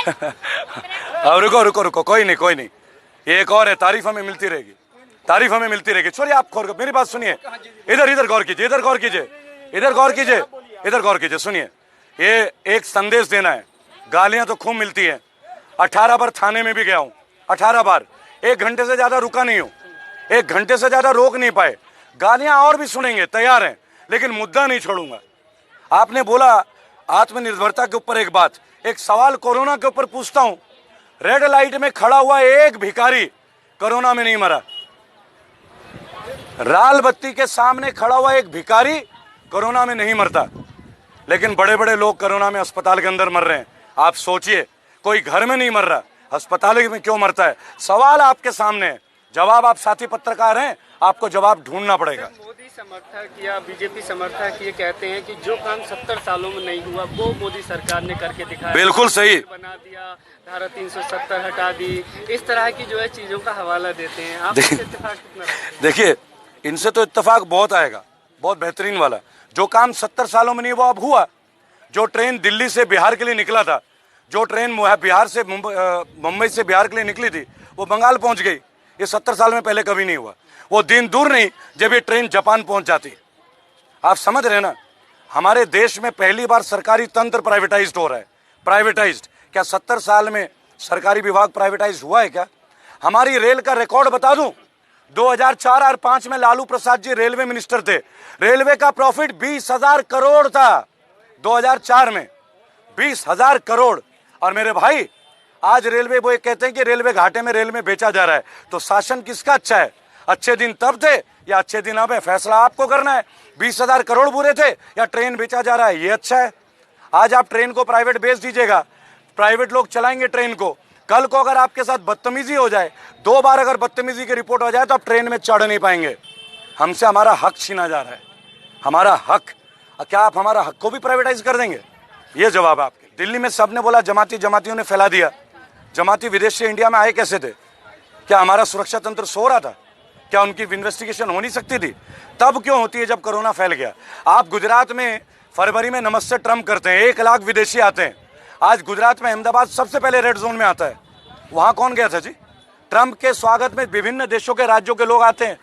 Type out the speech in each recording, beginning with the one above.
अब रुको रुको रुको, कोई नहीं कोई नहीं, ये एक और है, तारीफ हमें मिलती रहेगी, तारीफ हमें मिलती रहेगी। छोड़िए आप, मेरी बात सुनिए, इधर इधर गौर कीजिए, इधर गौर कीजिए, इधर गौर कीजिए, इधर गौर कीजिए, सुनिए। ये एक संदेश देना है, गालियां तो खूब मिलती हैं। 18 बार थाने में भी गया हूं, 18 बार, 1 घंटे से ज्यादा रुका नहीं हूं, 1 घंटे से ज्यादा रोक नहीं पाए। गालियां और भी सुनेंगे, तैयार हैं, लेकिन मुद्दा नहीं छोड़ूंगा। आपने बोला आत्मनिर्भरता के ऊपर एक बात, एक सवाल कोरोना के ऊपर पूछता हूं। रेड लाइट में खड़ा हुआ एक भिखारी कोरोना में नहीं मरा। लाल बत्ती के सामने खड़ा हुआ एक भिखारी कोरोना में नहीं मरता, लेकिन बड़े बड़े लोग कोरोना में अस्पताल के अंदर मर रहे हैं। आप सोचिए, कोई घर में नहीं मर रहा, अस्पताल में क्यों मरता है? सवाल आपके सामने है, जवाब आप साथी पत्रकार हैं, आपको जवाब ढूंढना पड़ेगा। मोदी समर्थक या बीजेपी समर्थक ये कहते हैं कि जो काम 70 सालों में नहीं हुआ वो मोदी सरकार ने करके दिखाया, बिल्कुल सही, बना दिया, धारा 370 हटा दी, इस तरह की जो है चीजों का हवाला देते हैं। आप देखिए, इनसे तो इत्तेफाक बहुत आएगा, बहुत बेहतरीन वाला। जो काम 70 सालों में नहीं वो अब हुआ। जो ट्रेन दिल्ली से बिहार के लिए निकला था, जो ट्रेन बिहार से मुंबई से बिहार के लिए निकली थी, वो बंगाल पहुंच गई। ये 70 साल में पहले कभी नहीं हुआ। वो दिन दूर नहीं जब ये ट्रेन जापान पहुंच जाती। आप समझ रहे ना, हमारे देश में पहली बार सरकारी तंत्र प्राइवेटाइज्ड हो रहा है। प्राइवेटाइज्ड क्या 70 साल में सरकारी विभाग प्राइवेटाइज हुआ है क्या? हमारी रेल का रिकॉर्ड बता दूं, 2004 और 5 में लालू प्रसाद जी रेलवे मिनिस्टर थे। रेलवे का प्रॉफिट 20,000 करोड़ था 2004 में, 20,000 करोड़। और मेरे भाई, आज रेलवे वो कहते हैं कि रेलवे घाटे में रेल में बेचा जा रहा है। तो शासन किसका अच्छा है? अच्छे दिन तब थे या अच्छे दिन अब है? फैसला आपको करना है। 20,000 करोड़ बुरे थे या ट्रेन बेचा जा रहा है ये अच्छा है? आज आप ट्रेन को प्राइवेट बेच दीजिएगा, प्राइवेट लोग चलाएंगे ट्रेन को। कल को अगर आपके साथ बदतमीजी हो जाए, 2 बार अगर बदतमीजी की रिपोर्ट हो जाए, तो आप ट्रेन में चढ़ नहीं पाएंगे। हमसे हमारा हक छीना जा रहा है, हमारा हक। क्या आप हमारा हक को भी प्राइवेटाइज कर देंगे? ये जवाब आपके। दिल्ली में सबने बोला जमातियों ने फैला दिया। जमाती विदेश से इंडिया में आए कैसे थे? क्या हमारा सुरक्षा तंत्र सो रहा था? क्या उनकी इन्वेस्टिगेशन हो नहीं सकती थी? तब क्यों होती है जब कोरोना फैल गया? आप गुजरात में फरवरी में नमस्ते ट्रम्प करते हैं, 1 लाख विदेशी आते हैं। आज गुजरात में अहमदाबाद सबसे पहले रेड जोन में आता है। वहां कौन गया था जी? ट्रम्प के स्वागत में विभिन्न देशों के राज्यों के लोग आते हैं।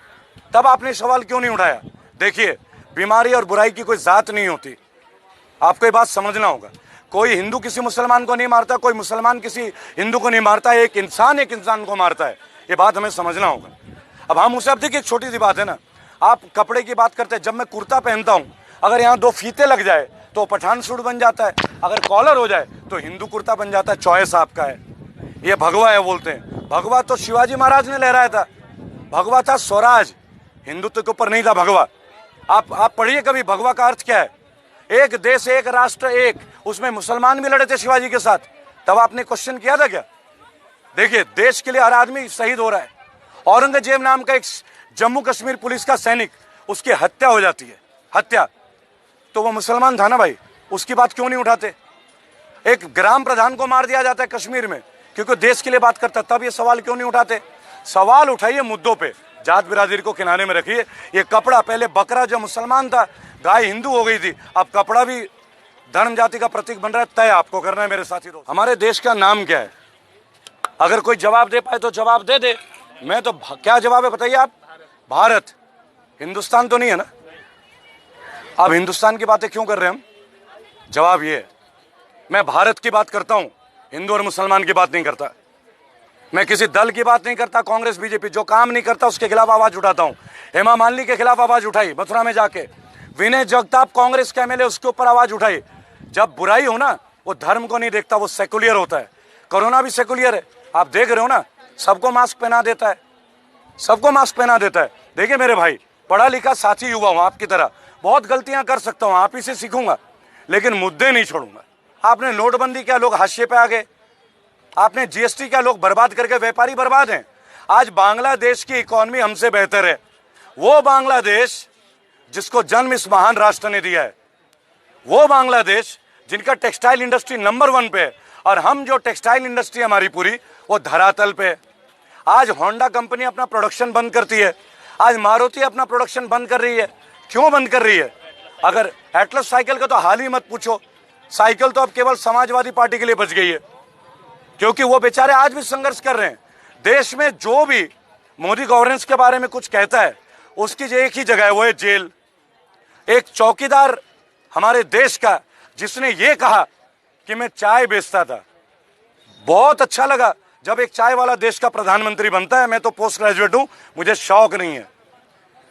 तब आपने सवाल क्यों नहीं उठाया? देखिए, बीमारी और बुराई की कोई जात नहीं होती, आपको ये बात समझना होगा। कोई हिंदू किसी मुसलमान को नहीं मारता, कोई मुसलमान किसी हिंदू को नहीं मारता, एक इंसान को मारता है। ये बात हमें समझना होगा। अब हम उसे, अब देखिए, एक छोटी सी बात है ना, आप कपड़े की बात करते हैं। जब मैं कुर्ता पहनता हूं, अगर यहाँ 2 फीते लग जाए तो पठान सूट बन जाता है, अगर कॉलर हो जाए तो हिंदू कुर्ता बन जाता है। चॉइस आपका है। ये भगवा है बोलते हैं। भगवा तो शिवाजी महाराज ने लहराया था, भगवा था स्वराज, हिंदुत्व के ऊपर नहीं था भगवा। आप पढ़िए कभी भगवा का अर्थ क्या है। एक देश एक राष्ट्र एक, उसमें मुसलमान भी लड़े थे शिवाजी के साथ। तब आपने क्वेश्चन किया था क्या? देखिए, देश के लिए हर आदमी शहीद हो रहा है। औरंगजेब नाम का एक जम्मू कश्मीर पुलिस का सैनिक, उसकी हत्या हो जाती है, हत्या, तो वो मुसलमान था ना भाई, उसकी बात क्यों नहीं उठाते? एक ग्राम प्रधान को मार दिया जाता है कश्मीर में क्योंकि देश के लिए बात करता, तब ये सवाल क्यों नहीं उठाते? सवाल उठाइए मुद्दों पे, जात बिरादरी को किनारे में रखिए। ये कपड़ा, पहले बकरा जो मुसलमान था, गाय हिंदू हो गई थी, अब कपड़ा भी धर्म जाति का प्रतीक बन रहा है। तय आपको करना है मेरे साथी दोस्त। हमारे देश का नाम क्या है? अगर कोई जवाब दे पाए तो जवाब दे दे। मैं तो क्या जवाब है बताइए आप? भारत। हिंदुस्तान तो नहीं है ना। अब हिंदुस्तान की बातें क्यों कर रहे हैं हम? जवाब ये है, मैं भारत की बात करता हूं, हिंदू और मुसलमान की बात नहीं करता। मैं किसी दल की बात नहीं करता, कांग्रेस बीजेपी जो काम नहीं करता उसके खिलाफ आवाज उठाता हूं। हेमा मालिनी के खिलाफ आवाज उठाई मथुरा में जाके, विनय जगताप कांग्रेस के एमएलए, उसके ऊपर आवाज उठाई। जब बुराई हो ना, वो धर्म को नहीं देखता, वो सेकुलर होता है। कोरोना भी सेकुलर है, आप देख रहे हो ना, सबको मास्क पहना देता है, सबको मास्क पहना देता है। देखिए मेरे भाई, पढ़ा लिखा साथी युवा हूं आपकी तरह, बहुत गलतियां कर सकता हूं, आप ही से सीखूंगा, लेकिन मुद्दे नहीं छोड़ूंगा। आपने नोटबंदी किया, लोग हाशिए पे आ गए। आपने जीएसटी किया, लोग बर्बाद करके, व्यापारी बर्बाद हैं। आज बांग्लादेश की इकोनॉमी हमसे बेहतर है। वो बांग्लादेश जिसको जन्म इस महान राष्ट्र ने दिया है, वो बांग्लादेश जिनका टेक्सटाइल इंडस्ट्री नंबर 1 पे है, और हम जो टेक्सटाइल इंडस्ट्री हमारी पूरी वो धरातल पे है। आज होंडा कंपनी अपना प्रोडक्शन बंद करती है, आज मारुति अपना प्रोडक्शन बंद कर रही है। क्यों बंद कर रही है? अगर एटलस साइकिल का तो हाल ही मत पूछो, साइकिल तो अब केवल समाजवादी पार्टी के लिए बच गई है। क्योंकि वो बेचारे आज भी संघर्ष कर रहे हैं। देश में जो भी मोदी गवर्नेंस के बारे में कुछ कहता है उसकी एक ही जगह है, वो है जेल। एक चौकीदार हमारे देश का जिसने ये कहा कि मैं चाय बेचता था, बहुत अच्छा लगा जब एक चाय वाला देश का प्रधानमंत्री बनता है। मैं तो पोस्ट ग्रेजुएट हूं, मुझे शौक नहीं है।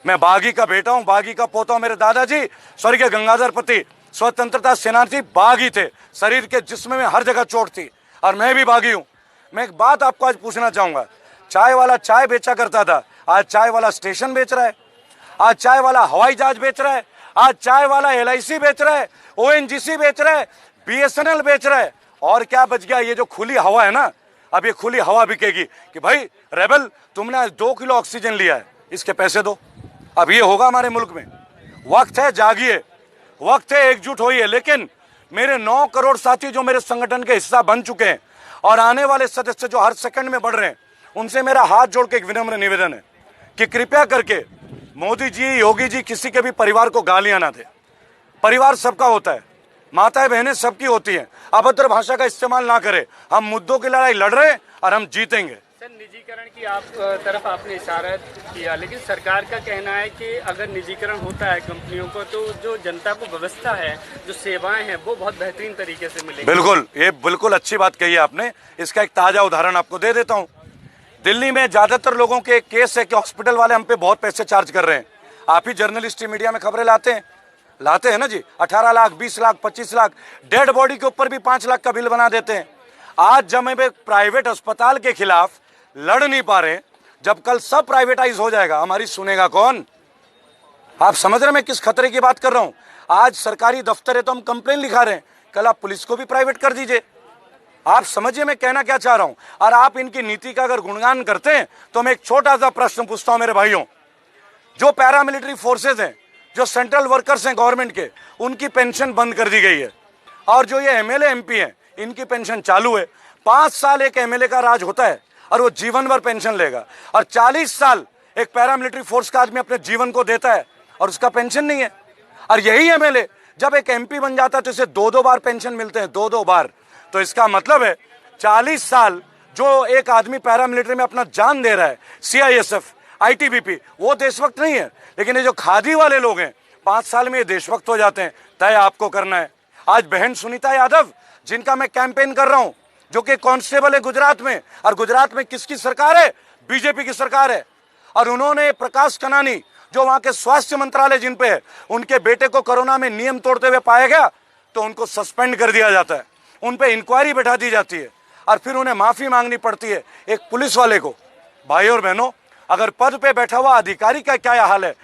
मैं बागी का बेटा हूं, बागी का पोता हूं। मेरे दादाजी स्वर्गीय गंगाधर पति स्वतंत्रता सेनानी बागी थे, शरीर के जिस्म में हर जगह चोट थी, और मैं भी बागी हूं। मैं एक बात आपको आज पूछना चाहूंगा, चाय वाला चाय बेचा करता था, आज चाय वाला स्टेशन बेच रहा है, आज चाय वाला हवाई जहाज बेच रहा है, आज चाय वाला LIC बेच रहा है, ONGC बेच रहा है, BSNL बेच रहा है। और क्या बच गया? ये जो खुली हवा है ना, अब ये खुली हवा बिकेगी कि भाई रेबल तुमने आज 2 किलो ऑक्सीजन लिया है, इसके पैसे दो। अब ये होगा हमारे मुल्क में। वक्त है, जागिए, वक्त है, एकजुट होइए। लेकिन मेरे 9 करोड़ साथी जो मेरे संगठन के हिस्सा बन चुके हैं और आने वाले सदस्य जो हर सेकंड में बढ़ रहे हैं, उनसे मेरा हाथ जोड़ के एक विनम्र निवेदन है कि कृपया करके मोदी जी, योगी जी किसी के भी परिवार को गालियां ना दे। परिवार सबका होता है, माताएं बहनें सबकी होती हैं। अभद्र भाषा का इस्तेमाल ना करें। हम मुद्दों की लड़ाई लड़ रहे हैं और हम जीतेंगे। सर, निजीकरण की तरफ आपने इशारा किया, लेकिन सरकार का कहना है कि अगर निजीकरण होता है कंपनियों को तो जो जनता को व्यवस्था है, जो सेवाएं हैं, वो बहुत बेहतरीन तरीके से मिलेंगी। बिल्कुल, ये बिल्कुल अच्छी बात कही है आपने। इसका एक ताजा उदाहरण आपको दे देता हूँ। दिल्ली में ज्यादातर लोगों के एक केस है कि हॉस्पिटल वाले हम पे बहुत पैसे चार्ज कर रहे हैं। आप ही जर्नलिस्ट मीडिया में खबरें लाते हैं ना जी, 18 लाख, 20 लाख, 25 लाख, डेड बॉडी के ऊपर भी 5 लाख का बिल बना देते हैं। आज जब हम एक प्राइवेट अस्पताल के खिलाफ लड़ नहीं पा रहे, जब कल सब प्राइवेटाइज हो जाएगा, हमारी सुनेगा कौन? आप समझ रहे हैं मैं किस खतरे की बात कर रहा हूं? आज सरकारी दफ्तर है तो हम कंप्लेन लिखा रहे हैं, कल आप पुलिस को भी प्राइवेट कर दीजिए। आप समझिए मैं कहना क्या चाह रहा हूं। और आप इनकी नीति का अगर गुणगान करते हैं तो मैं एक छोटा सा प्रश्न पूछता हूं मेरे भाइयों, जो पैरामिलिट्री फोर्सेज हैं, जो सेंट्रल वर्कर्स हैं गवर्नमेंट के, उनकी पेंशन बंद कर दी गई है, और जो ये MLA MP हैं इनकी पेंशन चालू है। 5 साल एक MLA का राज होता है और वो जीवन भर पेंशन लेगा, और 40 साल एक पैरामिलिट्री फोर्स का आदमी अपने जीवन को देता है और उसका पेंशन नहीं है। और यही MLA जब एक MP बन जाता है तो इसे 2-2 बार पेंशन मिलते हैं, 2-2 बार। तो इसका मतलब है 40 साल जो एक आदमी पैरामिलिट्री में अपना जान दे रहा है, CISF, ITBP, वो देशभक्त नहीं है। लेकिन ये जो खादी वाले लोग हैं 5 साल में ये देशभक्त हो जाते हैं। तय आपको करना है। आज बहन सुनीता यादव, जिनका मैं कैंपेन कर रहा हूं, जो कि कांस्टेबल है गुजरात में, और गुजरात में किसकी सरकार है? बीजेपी की सरकार है। और उन्होंने प्रकाश कनानी, जो वहां के स्वास्थ्य मंत्रालय जिन पे है, उनके बेटे को कोरोना में नियम तोड़ते हुए पाया गया तो उनको सस्पेंड कर दिया जाता है, उन पे इंक्वायरी बैठा दी जाती है, और फिर उन्हें माफी मांगनी पड़ती है एक पुलिस वाले को। भाई और बहनों, अगर पद पे बैठा हुआ अधिकारी का क्या हाल है,